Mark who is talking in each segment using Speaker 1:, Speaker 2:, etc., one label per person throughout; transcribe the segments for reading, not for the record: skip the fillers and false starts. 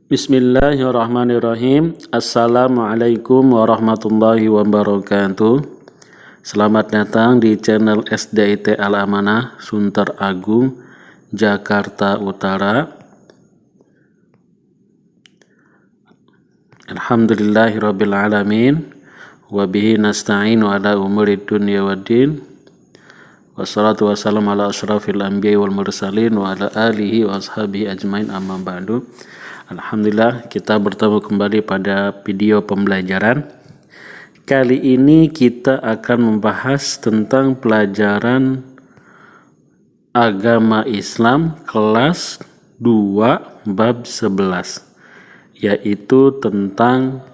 Speaker 1: Bismillahirrahmanirrahim. Assalamualaikum warahmatullahi wabarakatuh. Selamat datang di channel SDIT Al-Amanah, Sunter Agung, Jakarta Utara. Alhamdulillahirabbil alamin. Wa bihi nasta'inu ala umurid dunya waddin. Wassalatu wassalamu ala asyrafil anbiya'i wal mursalin wa ala alihi wa ashabihi ajmain, amma ba'du. Alhamdulillah, kita bertemu kembali pada video pembelajaran. Kali ini kita akan membahas tentang pelajaran agama Islam kelas 2 bab 11, yaitu tentang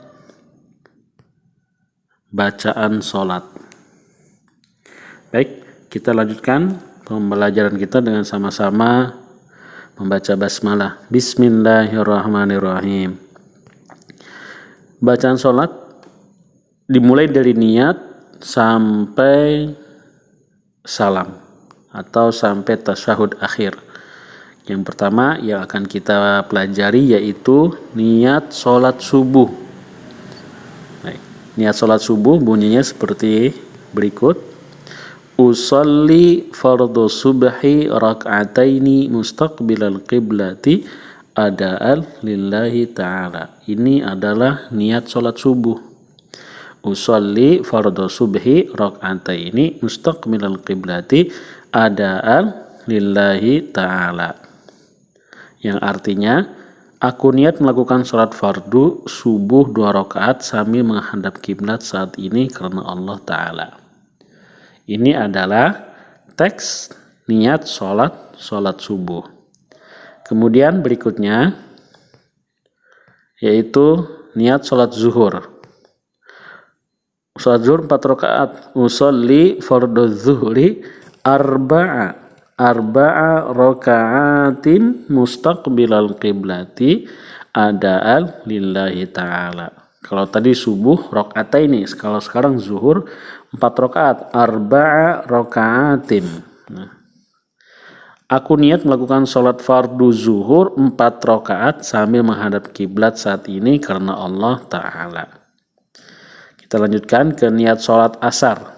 Speaker 1: bacaan sholat. Baik, kita lanjutkan pembelajaran kita dengan sama-sama membaca basmalah. Bismillahirrahmanirrahim. Bacaan sholat dimulai dari niat sampai salam atau sampai tasyahud akhir. Yang pertama yang akan kita pelajari yaitu niat sholat subuh. Baik, niat sholat subuh bunyinya seperti berikut. Usolli fardhu subhi rak'ataini mustaqbilal qiblati ada'al lillahi ta'ala. Ini adalah niat sholat subuh. Usolli fardhu subhi rak'ataini mustaqbilal qiblati ada'al lillahi ta'ala. Yang artinya, aku niat melakukan sholat fardu subuh 2 rakaat sambil menghadap kiblat saat ini karena Allah Ta'ala. Ini adalah teks niat sholat subuh. Kemudian berikutnya yaitu niat sholat zuhur. Sholat zuhur 4 rakaat. Usolli fardhu zuhri arba'a raka'atin mustaqbilal qiblati ada'al lillahi ta'ala. Kalau tadi subuh raka'ataini, kalau sekarang zuhur 4 rakaat, arba'a raka'atin. Nah, aku niat melakukan sholat fardu zuhur 4 rakaat sambil menghadap kiblat saat ini karena Allah Ta'ala. Kita lanjutkan ke niat sholat asar,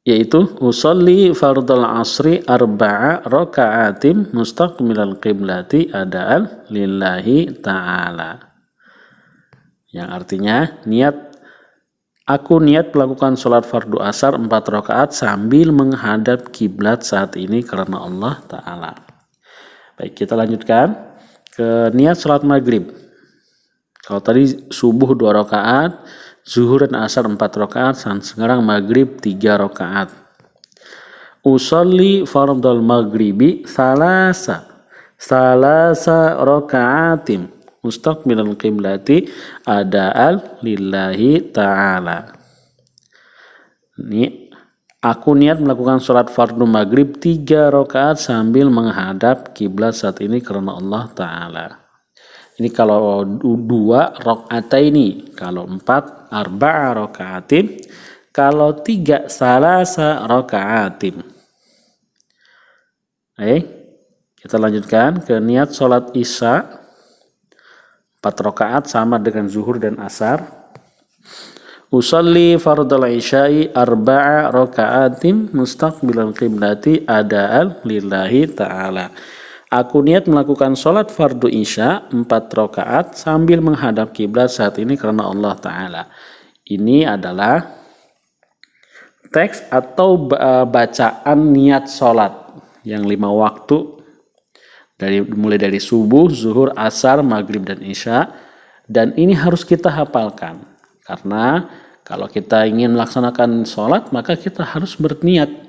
Speaker 1: yaitu usolli fardal asri arba'a raka'atin mustaqbilal qiblati ada'al lillahi ta'ala. Yang artinya aku niat melakukan sholat fardu asar 4 rakaat sambil menghadap kiblat saat ini karena Allah Ta'ala. Baik, kita lanjutkan ke niat sholat maghrib. Kalau tadi subuh 2 rakaat, zuhur dan asar 4 rakaat, sekarang maghrib 3 rakaat. Usolli fardal maghribi salasa raka'atin mustaqbilal qiblati ada'al lillahi ta'ala. Ini aku niat melakukan sholat fardu maghrib 3 rakaat sambil menghadap kiblat saat ini karena Allah Ta'ala. Ini kalau 2 raka'ataini, kalau 4 arba'a raka'atin, kalau 3 salasa raka'atin. Kita lanjutkan ke niat sholat isya 4 rakaat sama dengan zuhur dan asar. Usolli fardal isya'i arba'a raka'atin mustaqbilal qiblati ada'al lillahi ta'ala. Aku niat melakukan sholat fardu isya 4 rakaat sambil menghadap kiblat saat ini karena Allah Ta'ala. Ini adalah teks atau bacaan niat sholat yang 5 waktu, mulai dari subuh, zuhur, asar, maghrib, dan isya. Dan ini harus kita hafalkan, karena kalau kita ingin melaksanakan sholat maka kita harus berniat.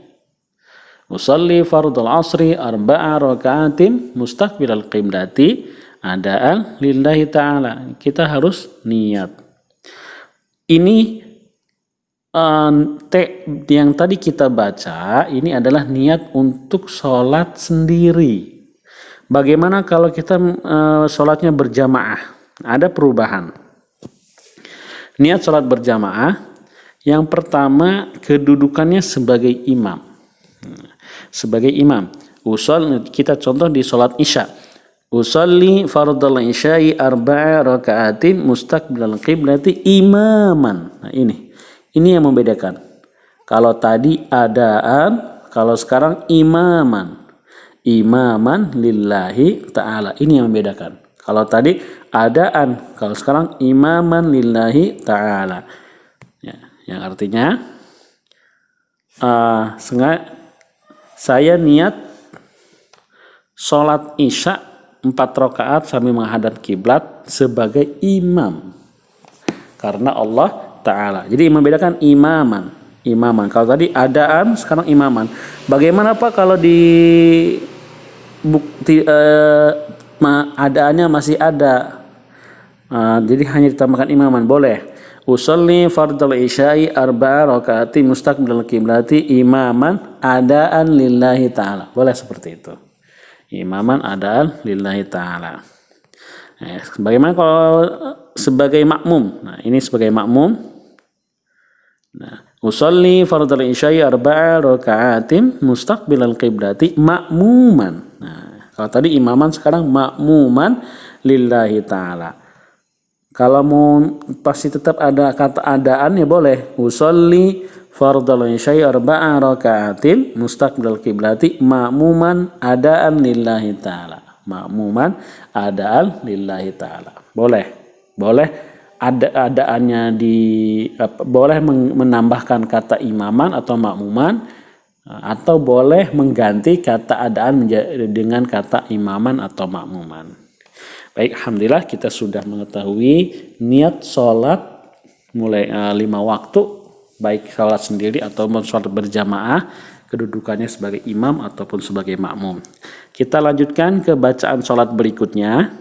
Speaker 1: Usolli fardul asri arba'a raka'atin mustaqbilal qiblati ada'al lillahi ta'ala. Kita harus niat. Ini yang tadi kita baca, ini adalah niat untuk sholat sendiri. Bagaimana kalau kita sholatnya berjamaah? Ada perubahan. Niat sholat berjamaah, yang pertama kedudukannya sebagai imam. Sebagai imam. Usul kita contoh di sholat isya. Usalli fardal isya'i arba'a raka'atin mustaqbilal qiblati imaman. Nah, ini yang membedakan. Kalau tadi adaan, kalau sekarang imaman. Imaman lillahi ta'ala. Ini yang membedakan. Kalau tadi adaan, kalau sekarang imaman lillahi ta'ala. Ya, yang artinya saya niat sholat isya 4 rakaat sambil menghadap kiblat sebagai imam karena Allah Ta'ala. Jadi membedakan imaman. Kalau tadi adaan, sekarang imaman. Bagaimana Pak kalau di bukti adaannya masih ada? Jadi hanya ditambahkan imaman, boleh. Usolli fardal isya'i arba'a rakaati mustaqbilal qiblati imaman adaan lillahi ta'ala. Boleh seperti itu. Imaman adaan lillahi ta'ala. Bagaimana kalau sebagai makmum? Nah, ini sebagai makmum. Nah, usolli fardal isya'i arba'a raka'atin mustaqbilal qiblati makmuman. Nah, kalau tadi imaman, sekarang makmuman lillahi ta'ala. Kalau mau pasti tetap ada kata adaan ya boleh. Usolli fardal isya'i arba'a raka'atin mustaqbilal qiblati ma'muman adaan lillahi ta'ala. Ma'muman adaan lillahi ta'ala. Boleh adaannya boleh menambahkan kata imaman atau ma'muman, atau boleh mengganti kata adaan dengan kata imaman atau ma'muman. Baik, alhamdulillah kita sudah mengetahui niat sholat mulai 5 waktu, baik sholat sendiri atau sholat berjamaah, kedudukannya sebagai imam ataupun sebagai makmum. Kita lanjutkan ke bacaan sholat berikutnya.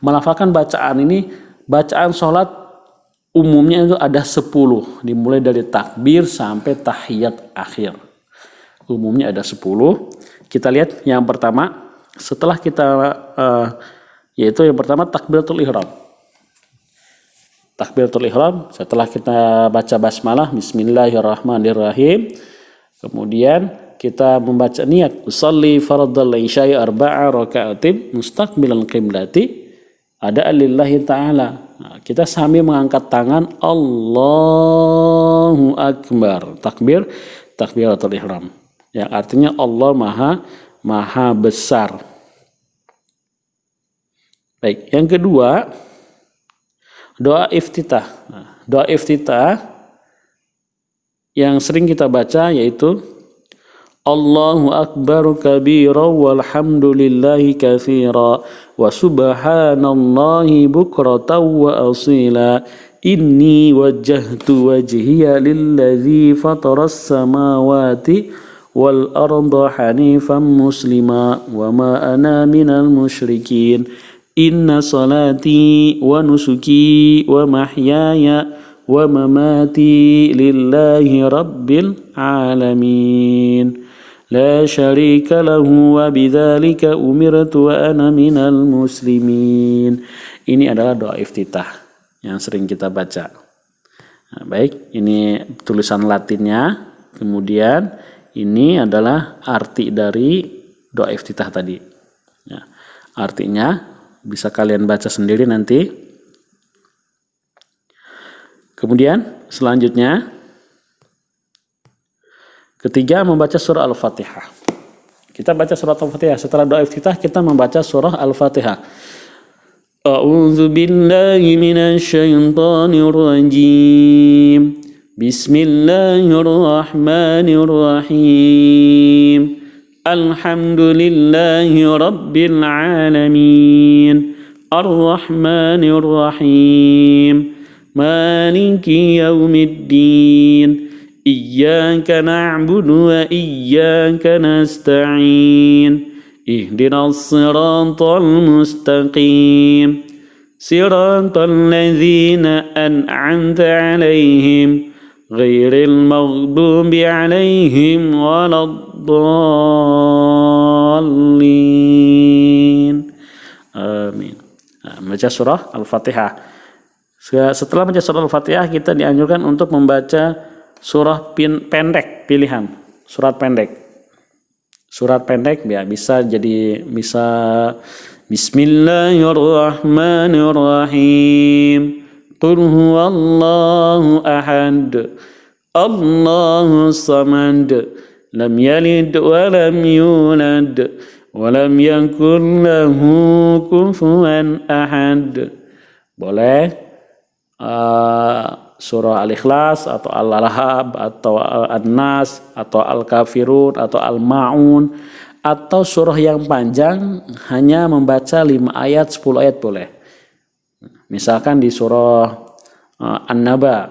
Speaker 1: Melafalkan bacaan ini, bacaan sholat umumnya itu ada 10, dimulai dari takbir sampai tahiyat akhir. Umumnya ada 10. Kita lihat yang pertama, setelah kita yaitu yang pertama takbiratul ihram. Takbiratul ihram setelah kita baca basmalah bismillahirrahmanirrahim. Kemudian kita membaca niat usolli fardal isya'i arba'a raka'atin mustaqbilal qiblati adaan lillahi ta'ala. Nah, kita sambil mengangkat tangan Allahu akbar. Takbiratul ihram. Yang artinya Allah maha besar. Baik, yang kedua doa iftitah. Nah, doa iftitah yang sering kita baca yaitu Allahu akbar kabira walhamdulillahi katsira wa subhanallahi bukratan wa asila inni wajjahtu wajhiya lilladzi fataras samawati wal arda hanifan muslima wa ma ana minal musyrikin. Inna salati wa nusuki wa mahyaya wa mamati lillahi rabbil alamin. La syarika lahu wa bidzalika umirtu wa ana minal muslimin. Ini adalah doa iftitah yang sering kita baca. Nah, baik, ini tulisan Latinnya. Kemudian ini adalah arti dari doa iftitah tadi. Ya, artinya bisa kalian baca sendiri nanti. Kemudian selanjutnya ketiga membaca surah Al-Fatihah. Kita baca surah Al-Fatihah. Setelah doa iftitah kita membaca surah Al-Fatihah. A'udzu billahi minasy syaithanir rajim. Bismillahirrahmanirrahim. Alhamdulillahi rabbil alamin. Ar-Rahmanir Rahim. Maliki yaumiddin. Iyyaka na'budu wa iyyaka nasta'in. Ihdinas siratal mustaqim. Siratal ladzina an'amta 'alaihim ghairil maghdubi 'alaihim waladdallin. Amin. Nah, membaca surah Al-Fatihah. Setelah membaca surah Al-Fatihah kita dianjurkan untuk membaca surah pendek pilihan, surat pendek ya, bisa Bismillahirrahmanirrahim. Qul huwallahu ahad. Allahu samad. Lam yalid wa lam yulad wa lam yakul lahu kufuwan ahad. Boleh surah Al-Ikhlas atau Al-Lahab atau An-Nas atau Al-Kafirun atau Al-Ma'un, atau surah yang panjang hanya membaca 5 ayat 10 ayat boleh. Misalkan di surah An-Naba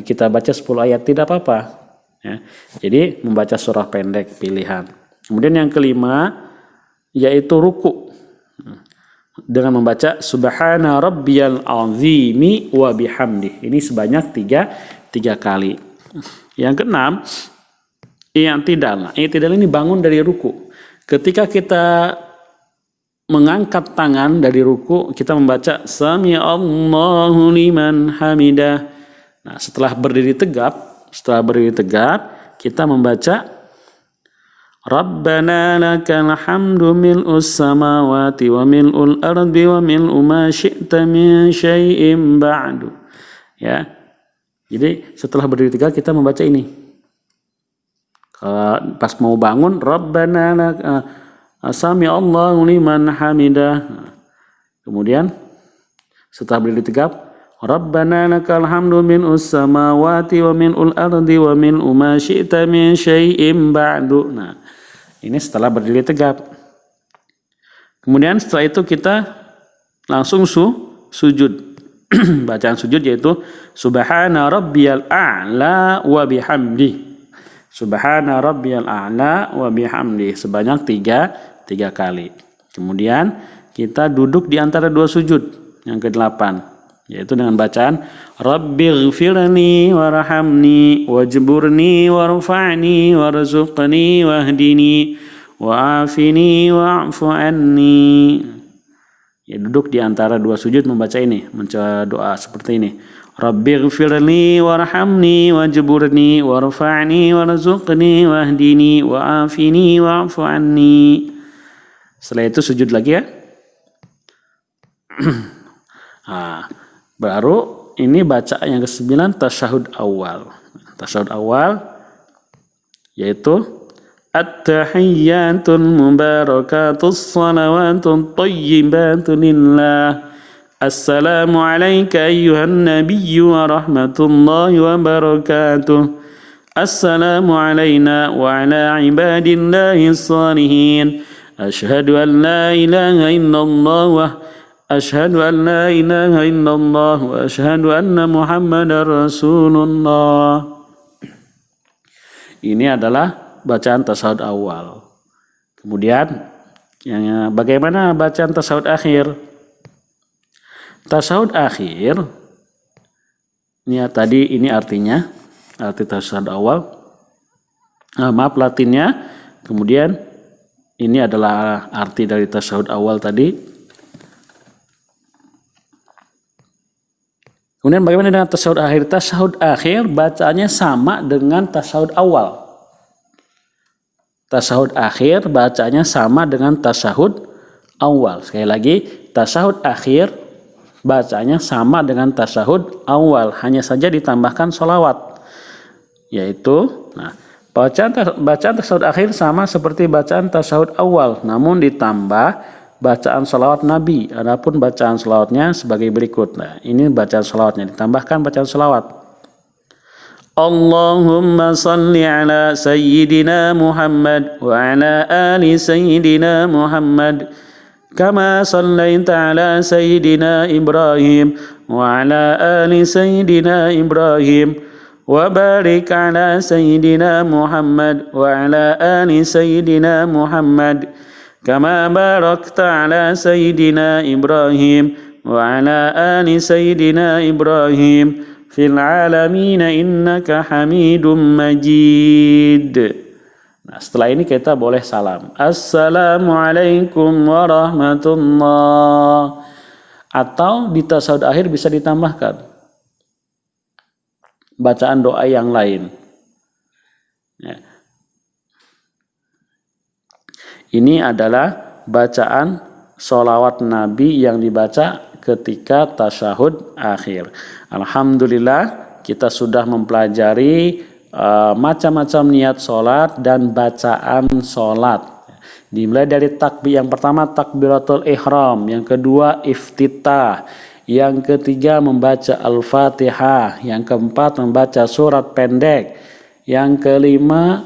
Speaker 1: kita baca 10 ayat tidak apa-apa ya. Jadi membaca surah pendek pilihan. Kemudian yang kelima yaitu ruku dengan membaca Subhana rabbiyal azimi wa bihamdi. Ini sebanyak tiga kali. Yang keenam, i'tidal. I'tidal ini bangun dari ruku. Ketika kita mengangkat tangan dari ruku, kita membaca Sami Allahu liman hamidah. Nah, setelah berdiri tegap, kita membaca Rabbana lakal hamdu mil'us samawati wa mil'ul ardi wa mil'u ma syi'ta min syai'im ba'du. Ya. Jadi setelah berdiri tegak kita membaca ini. Pas mau bangun Rabbana Sami Allahu liman hamidah. Kemudian setelah berdiri tegap Rabbana lakal hamdu mil'us samawati wa mil'ul ardi wa mil'u ma syi'ta min syai'im ba'du. Nah, ini setelah berdiri tegap. Kemudian setelah itu kita langsung sujud. Bacaan sujud yaitu Subhana rabbiyal a'la wa bihamdi. Subhana rabbiyal a'la wa bihamdi sebanyak tiga kali. Kemudian kita duduk di antara dua sujud yang ke-8. Yaitu dengan bacaan Rabbighfirni warhamni wajburni warfa'ni warzuqni wahdini wa'afini wa'fu anni. Ya, duduk di antara dua sujud membaca ini, membaca doa seperti ini. Rabbighfirli warhamni wajburni warfa'ni warzuqni wahdini wa'afini wa'fu anni. Setelah itu sujud lagi ya. Nah, baru ini bacaan yang ke-9 tasyahud awal. Tasyahud awal yaitu At-tahiyyatul mubarakatus salawatut thayyibatu lillah. Assalamu alayka ayyuhan nabiyyu wa rahmatullahi wa barakatuh. Assalamu alayna wa ala ibadillahi salihin. Ashhadu an la ilaha illallah wa Ashhadu an la ilaha illallah wa ashhadu anna Muhammadar Rasulullah. Ini adalah bacaan tasyahud awal. Kemudian bagaimana bacaan tasyahud akhir? Tasyahud akhir ini artinya, arti tasyahud awal. Latinnya. Kemudian ini adalah arti dari tasyahud awal tadi. Kemudian bagaimana dengan tasyahud akhir? Tasyahud akhir bacaannya sama dengan tasyahud awal. Tasyahud akhir bacaannya sama dengan tasyahud awal. Sekali lagi, tasyahud akhir bacaannya sama dengan tasyahud awal. Hanya saja ditambahkan sholawat. Yaitu, bacaan tasyahud akhir sama seperti bacaan tasyahud awal. Namun ditambah bacaan salawat Nabi. Adapun bacaan salawatnya sebagai berikut. Nah, ini bacaan salawatnya ditambahkan bacaan salawat. Allahumma salli ala sayyidina Muhammad wa ala ali sayyidina Muhammad kama sallaita ala sayyidina Ibrahim wa ala ali sayyidina Ibrahim wa barik ala sayyidina Muhammad wa ala ali sayyidina Muhammad kama barakta ala sayyidina Ibrahim wa ala ali sayyidina Ibrahim fil alamin innaka Hamidum Majid. Nah, setelah ini kita boleh salam. Assalamualaikum warahmatullahi. Atau di tasyahud akhir bisa ditambahkan bacaan doa yang lain. Ya. Ini adalah bacaan sholawat Nabi yang dibaca ketika tasyahud akhir. Alhamdulillah kita sudah mempelajari macam-macam niat sholat dan bacaan sholat. Dimulai dari takbir yang pertama takbiratul ihram, yang kedua iftitah, yang ketiga membaca Al-Fatihah, yang keempat membaca surat pendek, yang kelima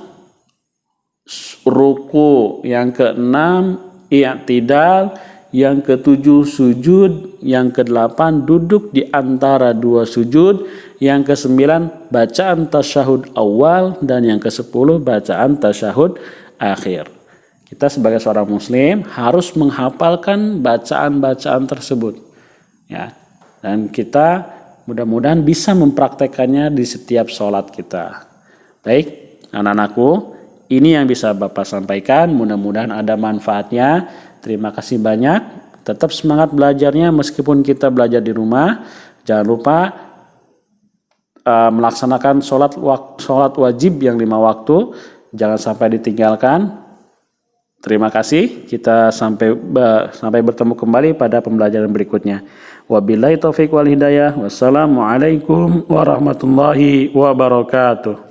Speaker 1: ruku, yang keenam i'tidal, yang ketujuh sujud, yang kedelapan duduk di antara dua sujud, yang kesembilan bacaan tasyahud awal, dan yang kesepuluh bacaan tasyahud akhir. Kita sebagai seorang muslim harus menghafalkan bacaan-bacaan tersebut, ya. Dan kita mudah-mudahan bisa mempraktekannya di setiap sholat kita. Baik, anak-anakku, ini yang bisa Bapak sampaikan. Mudah-mudahan ada manfaatnya. Terima kasih banyak. Tetap semangat belajarnya meskipun kita belajar di rumah. Jangan lupa melaksanakan sholat wajib yang 5 waktu. Jangan sampai ditinggalkan. Terima kasih. Kita sampai bertemu kembali pada pembelajaran berikutnya. Wabillahi taufiq wal hidayah. Wassalamualaikum warahmatullahi wabarakatuh.